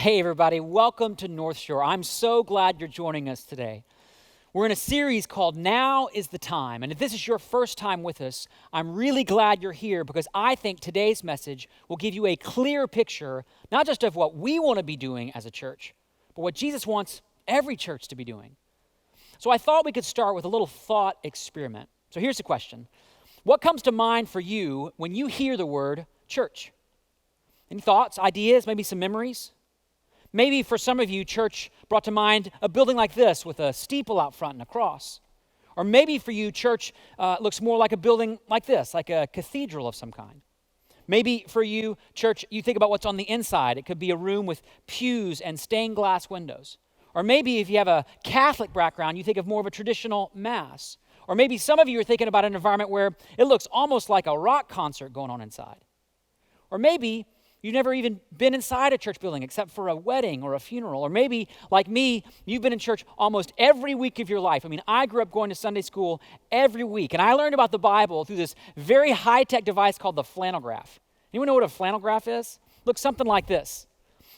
Hey, everybody, welcome to North Shore. I'm so glad you're joining us today. We're in a series called Now is the Time. And if this is your first time with us, I'm really glad you're here because I think today's message will give you a clear picture, not just of what we want to be doing as a church, but what Jesus wants every church to be doing. So I thought we could start with a little thought experiment. So here's the question. What comes to mind for you when you hear the word church? Any thoughts, ideas, maybe some memories? Maybe for some of you, church brought to mind a building like this with a steeple out front and a cross. Or maybe for you, church looks more like a building like this, like a cathedral of some kind. Maybe for you, church, you think about what's on the inside. It could be a room with pews and stained glass windows. Or maybe if you have a Catholic background, you think of more of a traditional mass. Or maybe some of you are thinking about an environment where it looks almost like a rock concert going on inside. Or maybe you've never even been inside a church building except for a wedding or a funeral. Or maybe, like me, you've been in church almost every week of your life. I mean, I grew up going to Sunday school every week, and I learned about the Bible through this very high-tech device called the flannel graph. Anyone know what a flannel graph is? Looks something like this.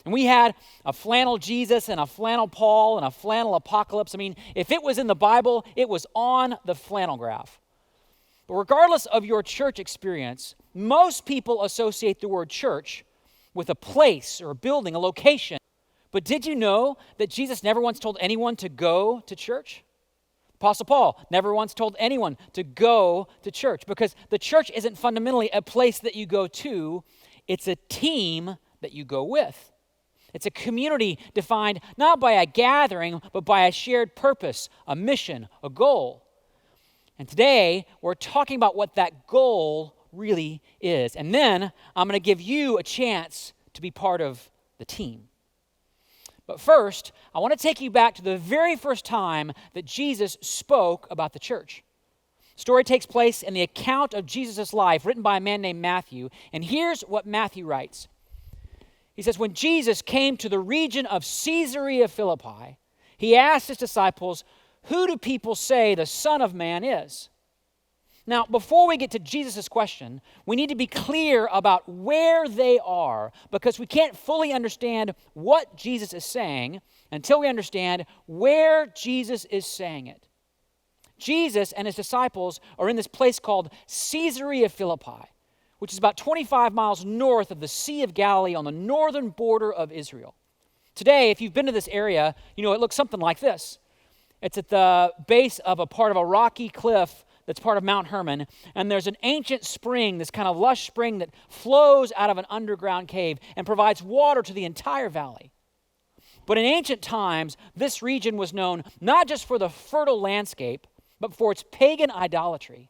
And we had a flannel Jesus and a flannel Paul and a flannel apocalypse. I mean, if it was in the Bible, it was on the flannel graph. But regardless of your church experience, most people associate the word church with a place or a building, a location. But did you know that Jesus never once told anyone to go to church? Apostle Paul never once told anyone to go to church because the church isn't fundamentally a place that you go to, it's a team that you go with. It's a community defined not by a gathering, but by a shared purpose, a mission, a goal. And today, we're talking about what that goal really is. And then I'm going to give you a chance to be part of the team. But first, I want to take you back to the very first time that Jesus spoke about the church. The story takes place in the account of Jesus' life written by a man named Matthew. And here's what Matthew writes. He says, when Jesus came to the region of Caesarea Philippi, he asked his disciples, "Who do people say the Son of Man is?" Now, before we get to Jesus' question, we need to be clear about where they are because we can't fully understand what Jesus is saying until we understand where Jesus is saying it. Jesus and his disciples are in this place called Caesarea Philippi, which is about 25 miles north of the Sea of Galilee on the northern border of Israel. Today, if you've been to this area, you know it looks something like this. It's at the base of a part of a rocky cliff that's part of Mount Hermon, and there's an ancient spring, this kind of lush spring that flows out of an underground cave and provides water to the entire valley. But in ancient times, this region was known not just for the fertile landscape, but for its pagan idolatry.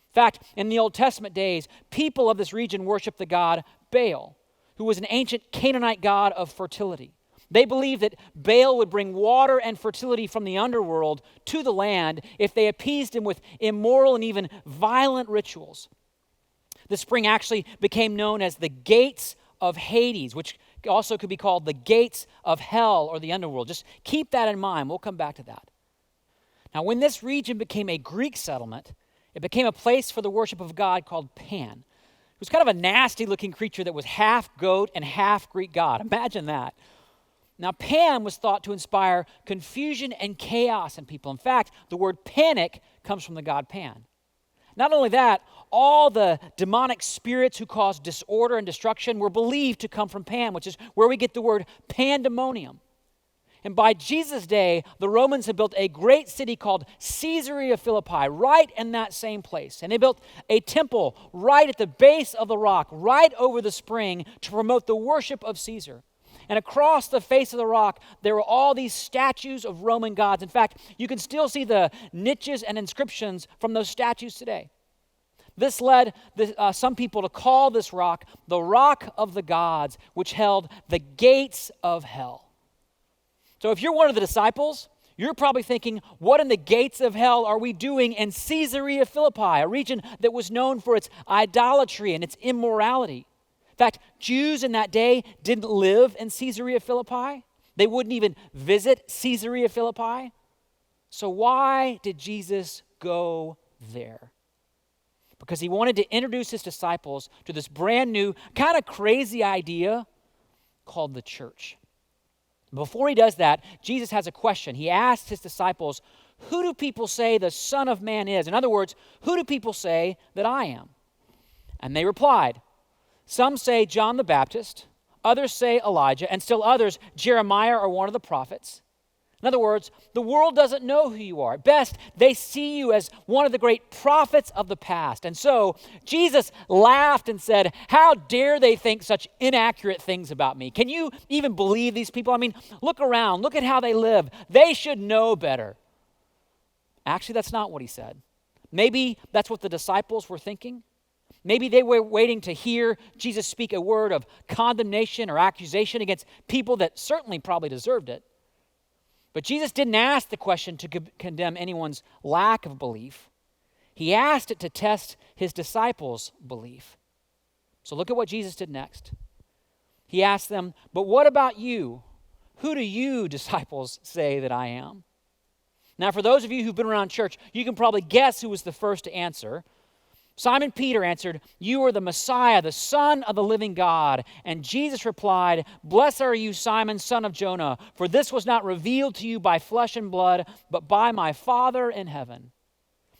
In fact, in the Old Testament days, people of this region worshiped the god Baal, who was an ancient Canaanite god of fertility. They believed that Baal would bring water and fertility from the underworld to the land if they appeased him with immoral and even violent rituals. The spring actually became known as the gates of Hades, which also could be called the gates of hell or the underworld. Just keep that in mind. We'll come back to that. Now, when this region became a Greek settlement, it became a place for the worship of God called Pan. It was kind of a nasty-looking creature that was half goat and half Greek god. Imagine that. Now, Pan was thought to inspire confusion and chaos in people. In fact, the word panic comes from the god Pan. Not only that, all the demonic spirits who caused disorder and destruction were believed to come from Pan, which is where we get the word pandemonium. And by Jesus' day, the Romans had built a great city called Caesarea Philippi right in that same place. And they built a temple right at the base of the rock, right over the spring, to promote the worship of Caesar. And across the face of the rock, there were all these statues of Roman gods. In fact, you can still see the niches and inscriptions from those statues today. This led some people to call this rock the Rock of the Gods, which held the gates of hell. So if you're one of the disciples, you're probably thinking, what in the gates of hell are we doing in Caesarea Philippi, a region that was known for its idolatry and its immorality? In fact, Jews in that day didn't live in Caesarea Philippi. They wouldn't even visit Caesarea Philippi. So why did Jesus go there? Because he wanted to introduce his disciples to this brand new, kind of crazy idea called the church. Before he does that, Jesus has a question. He asks his disciples, who do people say the Son of Man is? In other words, who do people say that I am? And they replied, some say John the Baptist, others say Elijah, and still others, Jeremiah or one of the prophets. In other words, the world doesn't know who you are. At best, they see you as one of the great prophets of the past. And so Jesus laughed and said, how dare they think such inaccurate things about me? Can you even believe these people? I mean, look around. Look at how they live. They should know better. Actually, that's not what he said. Maybe that's what the disciples were thinking. Maybe they were waiting to hear Jesus speak a word of condemnation or accusation against people that certainly probably deserved it. But Jesus didn't ask the question to condemn anyone's lack of belief. He asked it to test his disciples' belief. So look at what Jesus did next. He asked them, but what about you? Who do you, disciples, say that I am? Now, for those of you who've been around church, you can probably guess who was the first to answer. Simon Peter answered, you are the Messiah, the Son of the living God. And Jesus replied, blessed are you, Simon, son of Jonah, for this was not revealed to you by flesh and blood, but by my Father in heaven.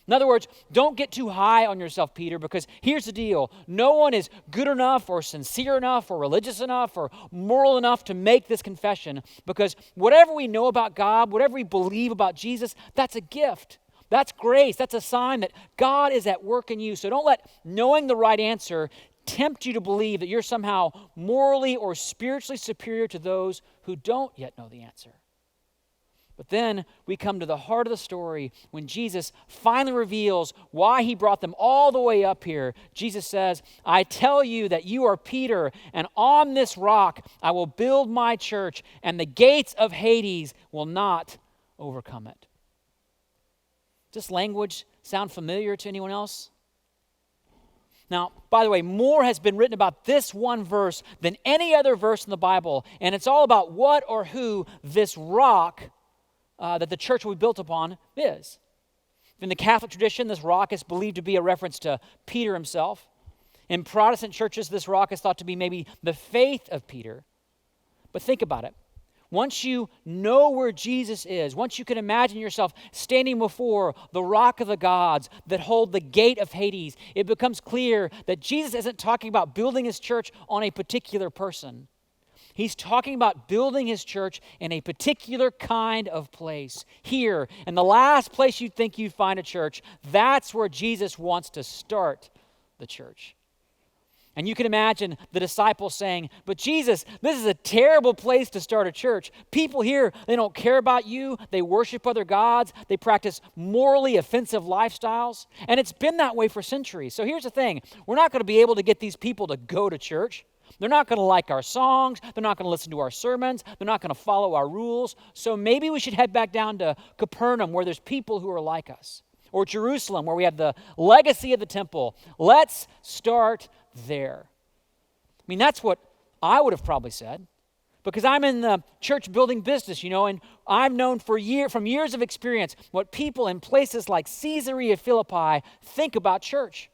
In other words, don't get too high on yourself, Peter, because here's the deal. No one is good enough or sincere enough or religious enough or moral enough to make this confession, because whatever we know about God, whatever we believe about Jesus, that's a gift. That's grace. That's a sign that God is at work in you. So don't let knowing the right answer tempt you to believe that you're somehow morally or spiritually superior to those who don't yet know the answer. But then we come to the heart of the story when Jesus finally reveals why he brought them all the way up here. Jesus says, I tell you that you are Peter, and on this rock I will build my church, and the gates of Hades will not overcome it. Does this language sound familiar to anyone else? Now, by the way, more has been written about this one verse than any other verse in the Bible, and it's all about what or who this rock that the church will be built upon is. In the Catholic tradition, this rock is believed to be a reference to Peter himself. In Protestant churches, this rock is thought to be maybe the faith of Peter. But think about it. Once you know where Jesus is, once you can imagine yourself standing before the rock of the gods that hold the gate of Hades, it becomes clear that Jesus isn't talking about building his church on a particular person. He's talking about building his church in a particular kind of place. Here, in the last place you'd think you'd find a church, that's where Jesus wants to start the church. And you can imagine the disciples saying, but Jesus, this is a terrible place to start a church. People here, they don't care about you. They worship other gods. They practice morally offensive lifestyles. And it's been that way for centuries. So here's the thing. We're not going to be able to get these people to go to church. They're not going to like our songs. They're not going to listen to our sermons. They're not going to follow our rules. So maybe we should head back down to Capernaum where there's people who are like us. Or Jerusalem where we have the legacy of the temple. Let's start there. I mean, that's what I would have probably said, because I'm in the church building business, and I've known from years of experience what people in places like Caesarea Philippi think about church.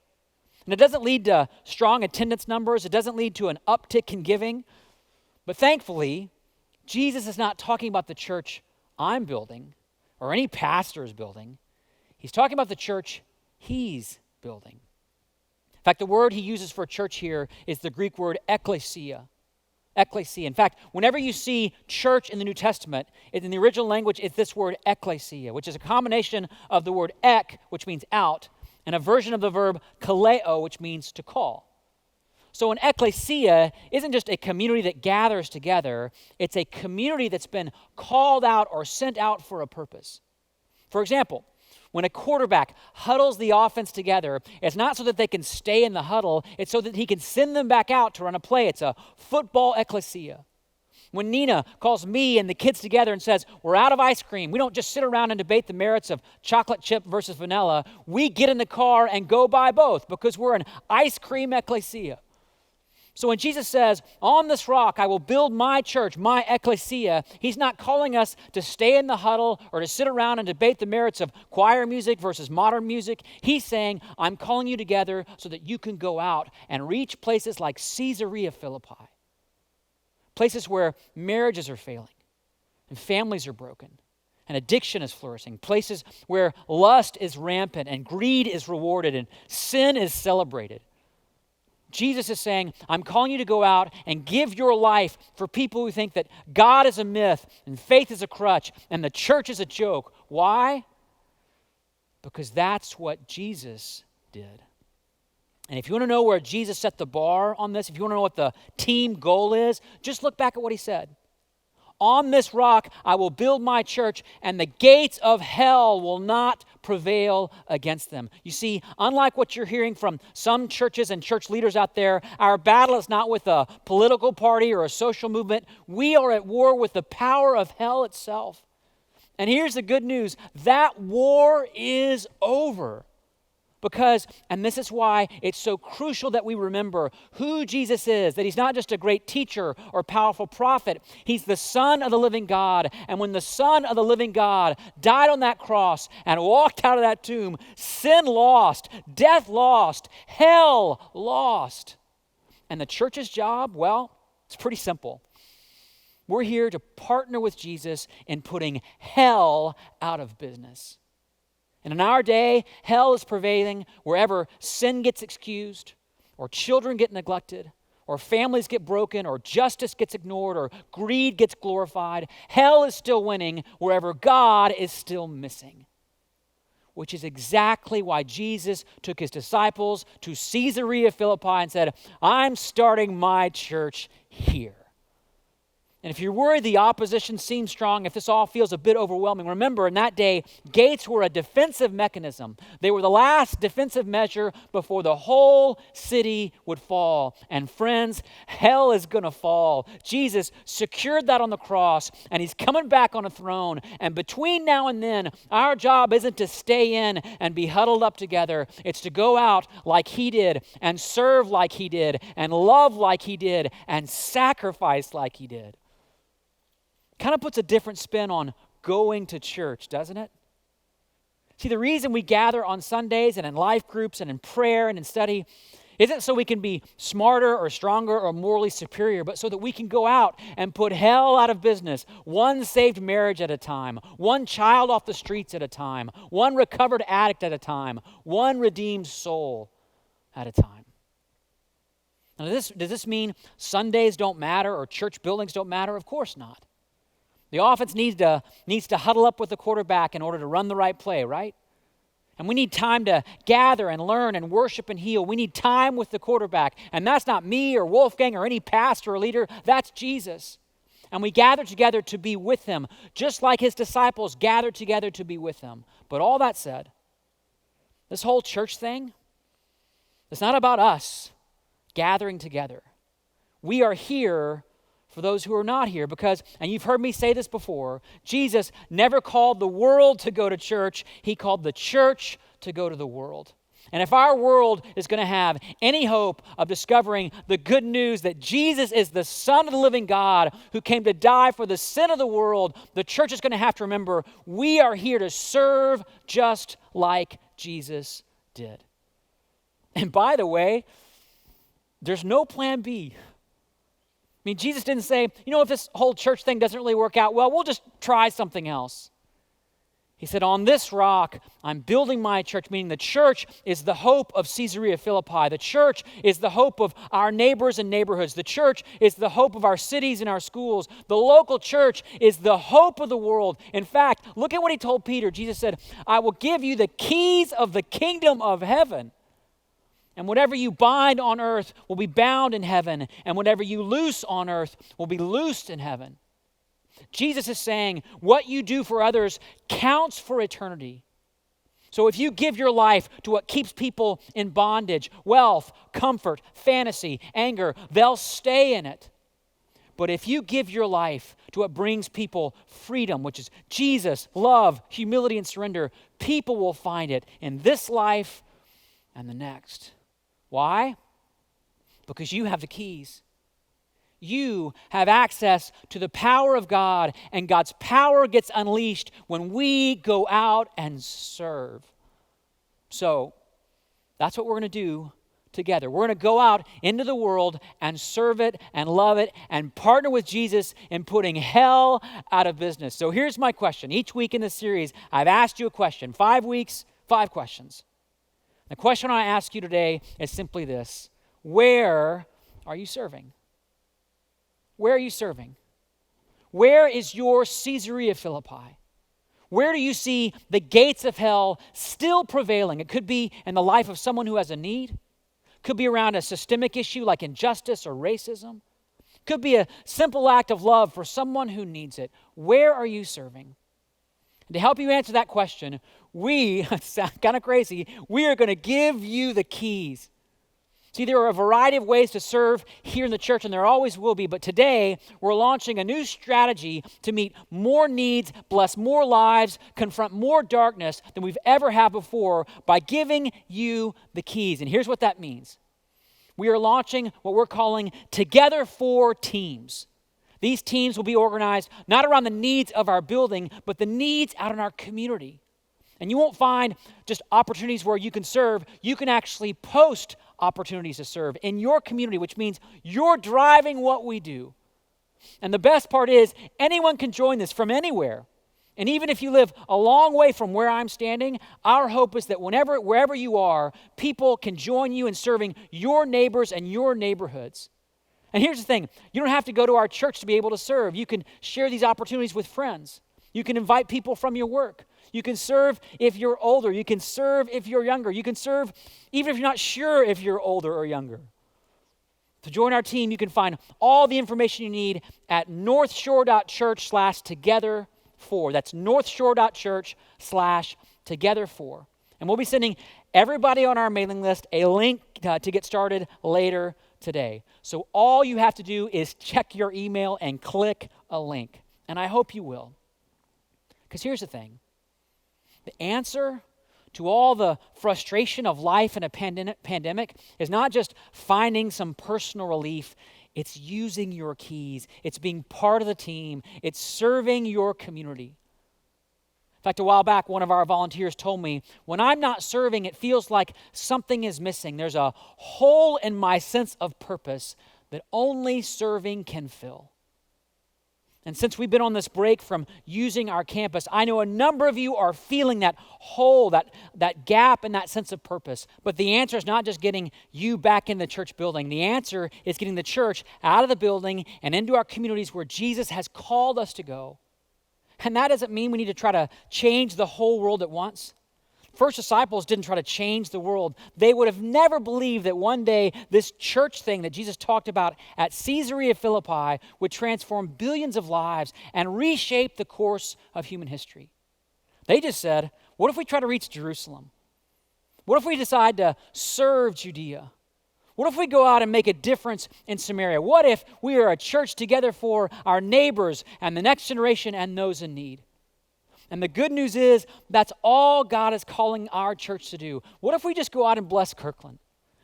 And it doesn't lead to strong attendance numbers. It doesn't lead to an uptick in giving. But thankfully, Jesus is not talking about the church I'm building or any pastor is building. He's talking about the church he's building. In fact, the word he uses for church here is the Greek word ekklesia. Ekklesia. In fact, whenever you see church in the New Testament, in the original language, it's this word ekklesia, which is a combination of the word ek, which means out, and a version of the verb kaleo, which means to call. So an ekklesia isn't just a community that gathers together. It's a community that's been called out or sent out for a purpose. For example, when a quarterback huddles the offense together, it's not so that they can stay in the huddle, it's so that he can send them back out to run a play. It's a football ekklesia. When Nina calls me and the kids together and says, we're out of ice cream, we don't just sit around and debate the merits of chocolate chip versus vanilla. We get in the car and go buy both because we're an ice cream ekklesia. So when Jesus says, on this rock I will build my church, my ekklesia, he's not calling us to stay in the huddle or to sit around and debate the merits of choir music versus modern music. He's saying, I'm calling you together so that you can go out and reach places like Caesarea Philippi, places where marriages are failing, and families are broken, and addiction is flourishing, places where lust is rampant and greed is rewarded and sin is celebrated. Jesus is saying, I'm calling you to go out and give your life for people who think that God is a myth and faith is a crutch and the church is a joke. Why? Because that's what Jesus did. And if you want to know where Jesus set the bar on this, if you want to know what the team goal is, just look back at what he said. On this rock I will build my church, and the gates of hell will not prevail against them. You see, unlike what you're hearing from some churches and church leaders out there, our battle is not with a political party or a social movement. We are at war with the power of hell itself. And here's the good news, that war is over. Because, and this is why it's so crucial that we remember who Jesus is, that he's not just a great teacher or powerful prophet. He's the Son of the living God. And when the Son of the living God died on that cross and walked out of that tomb, sin lost, death lost, hell lost. And the church's job, well, it's pretty simple. We're here to partner with Jesus in putting hell out of business. And in our day, hell is prevailing wherever sin gets excused, or children get neglected, or families get broken, or justice gets ignored, or greed gets glorified. Hell is still winning wherever God is still missing. Which is exactly why Jesus took his disciples to Caesarea Philippi and said, I'm starting my church here. And if you're worried the opposition seems strong, if this all feels a bit overwhelming, remember in that day, gates were a defensive mechanism. They were the last defensive measure before the whole city would fall. And friends, hell is going to fall. Jesus secured that on the cross, and he's coming back on a throne. And between now and then, our job isn't to stay in and be huddled up together. It's to go out like he did, and serve like he did, and love like he did, and sacrifice like he did. Kind of puts a different spin on going to church, doesn't it? See, the reason we gather on Sundays and in life groups and in prayer and in study isn't so we can be smarter or stronger or morally superior, but so that we can go out and put hell out of business, one saved marriage at a time, one child off the streets at a time, one recovered addict at a time, one redeemed soul at a time. Now, does this mean Sundays don't matter or church buildings don't matter? Of course not. The offense needs to huddle up with the quarterback in order to run the right play, right? And we need time to gather and learn and worship and heal. We need time with the quarterback. And that's not me or Wolfgang or any pastor or leader. That's Jesus. And we gather together to be with him, just like his disciples gathered together to be with him. But all that said, this whole church thing, it's not about us gathering together. We are here for those who are not here because, and you've heard me say this before, Jesus never called the world to go to church. He called the church to go to the world. And if our world is going to have any hope of discovering the good news that Jesus is the Son of the living God who came to die for the sin of the world, the church is going to have to remember we are here to serve just like Jesus did. And by the way, there's no plan B. I mean, Jesus didn't say, if this whole church thing doesn't really work out, well, we'll just try something else. He said, on this rock, I'm building my church, meaning the church is the hope of Caesarea Philippi. The church is the hope of our neighbors and neighborhoods. The church is the hope of our cities and our schools. The local church is the hope of the world. In fact, look at what he told Peter. Jesus said, I will give you the keys of the kingdom of heaven. And whatever you bind on earth will be bound in heaven, and whatever you loose on earth will be loosed in heaven. Jesus is saying what you do for others counts for eternity. So if you give your life to what keeps people in bondage, wealth, comfort, fantasy, anger, they'll stay in it. But if you give your life to what brings people freedom, which is Jesus, love, humility, and surrender, people will find it in this life and the next. Why? Because you have the keys. You have access to the power of God, and God's power gets unleashed when we go out and serve. So, that's what we're going to do together. We're going to go out into the world and serve it and love it and partner with Jesus in putting hell out of business. So here's my question. Each week in this series, I've asked you a question. 5 weeks, 5 questions. The question I ask you today is simply this: where are you serving? Where are you serving? Where is your Caesarea Philippi? Where do you see the gates of hell still prevailing? It could be in the life of someone who has a need. Could be around a systemic issue like injustice or racism. Could be a simple act of love for someone who needs it. Where are you serving? And to help you answer that question, sound kind of crazy, we are going to give you the keys. See, there are a variety of ways to serve here in the church, and there always will be, but today we're launching a new strategy to meet more needs, bless more lives, confront more darkness than we've ever had before by giving you the keys. And here's what that means. We are launching what we're calling Together for Teams. These teams will be organized not around the needs of our building, but the needs out in our community. And you won't find just opportunities where you can serve. You can actually post opportunities to serve in your community, which means you're driving what we do. And the best part is anyone can join this from anywhere. And even if you live a long way from where I'm standing, our hope is that wherever you are, people can join you in serving your neighbors and your neighborhoods. And here's the thing, you don't have to go to our church to be able to serve. You can share these opportunities with friends. You can invite people from your work. You can serve if you're older. You can serve if you're younger. You can serve even if you're not sure if you're older or younger. To join our team, you can find all the information you need at northshore.church/together4. That's northshore.church/together4. And we'll be sending everybody on our mailing list a link to get started later today. So all you have to do is check your email and click a link. And I hope you will. Because here's the thing. The answer to all the frustration of life in a pandemic is not just finding some personal relief. It's using your keys. It's being part of the team. It's serving your community. In fact, a while back, one of our volunteers told me, when I'm not serving, it feels like something is missing. There's a hole in my sense of purpose that only serving can fill. And since we've been on this break from using our campus, I know a number of you are feeling that hole, that gap and that sense of purpose. But the answer is not just getting you back in the church building. The answer is getting the church out of the building and into our communities where Jesus has called us to go. And that doesn't mean we need to try to change the whole world at once. First disciples didn't try to change the world. They would have never believed that one day this church thing that Jesus talked about at Caesarea Philippi would transform billions of lives and reshape the course of human history. They just said, what if we try to reach Jerusalem? What if we decide to serve Judea? What if we go out and make a difference in Samaria? What if we are a church together for our neighbors and the next generation and those in need? And the good news is that's all God is calling our church to do. What if we just go out and bless Kirkland?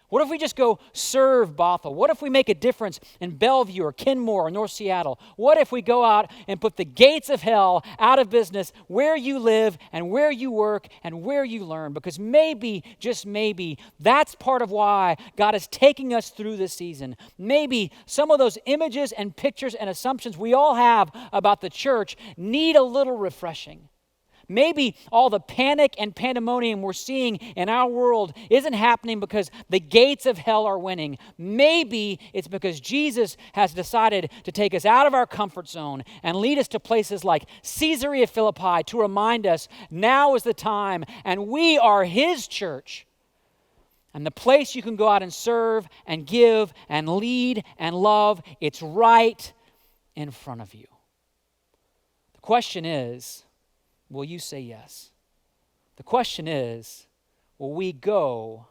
What if we just go serve Bothell? What if we make a difference in Bellevue or Kenmore or North Seattle? What if we go out and put the gates of hell out of business where you live and where you work and where you learn? Because maybe, just maybe, that's part of why God is taking us through this season. Maybe some of those images and pictures and assumptions we all have about the church need a little refreshing. Maybe all the panic and pandemonium we're seeing in our world isn't happening because the gates of hell are winning. Maybe it's because Jesus has decided to take us out of our comfort zone and lead us to places like Caesarea Philippi to remind us now is the time and we are His church. And the place you can go out and serve and give and lead and love, it's right in front of you. The question is, will you say yes? The question is, will we go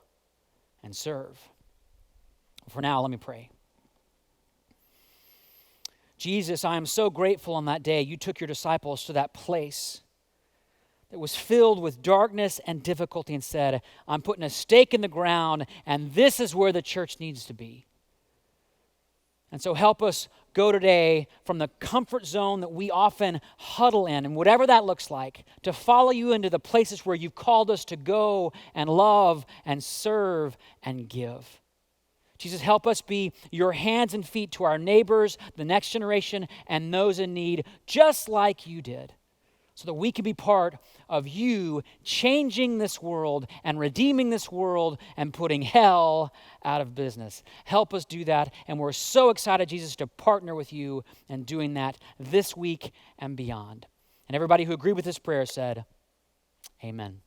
and serve? For now, let me pray. Jesus, I am so grateful on that day you took your disciples to that place that was filled with darkness and difficulty and said, I'm putting a stake in the ground and this is where the church needs to be. And so help us go today from the comfort zone that we often huddle in, and whatever that looks like, to follow you into the places where you've called us to go and love and serve and give. Jesus, help us be your hands and feet to our neighbors, the next generation, and those in need, just like you did, so that we can be part of you changing this world and redeeming this world and putting hell out of business. Help us do that, and we're so excited, Jesus, to partner with you in doing that this week and beyond. And everybody who agreed with this prayer said, amen.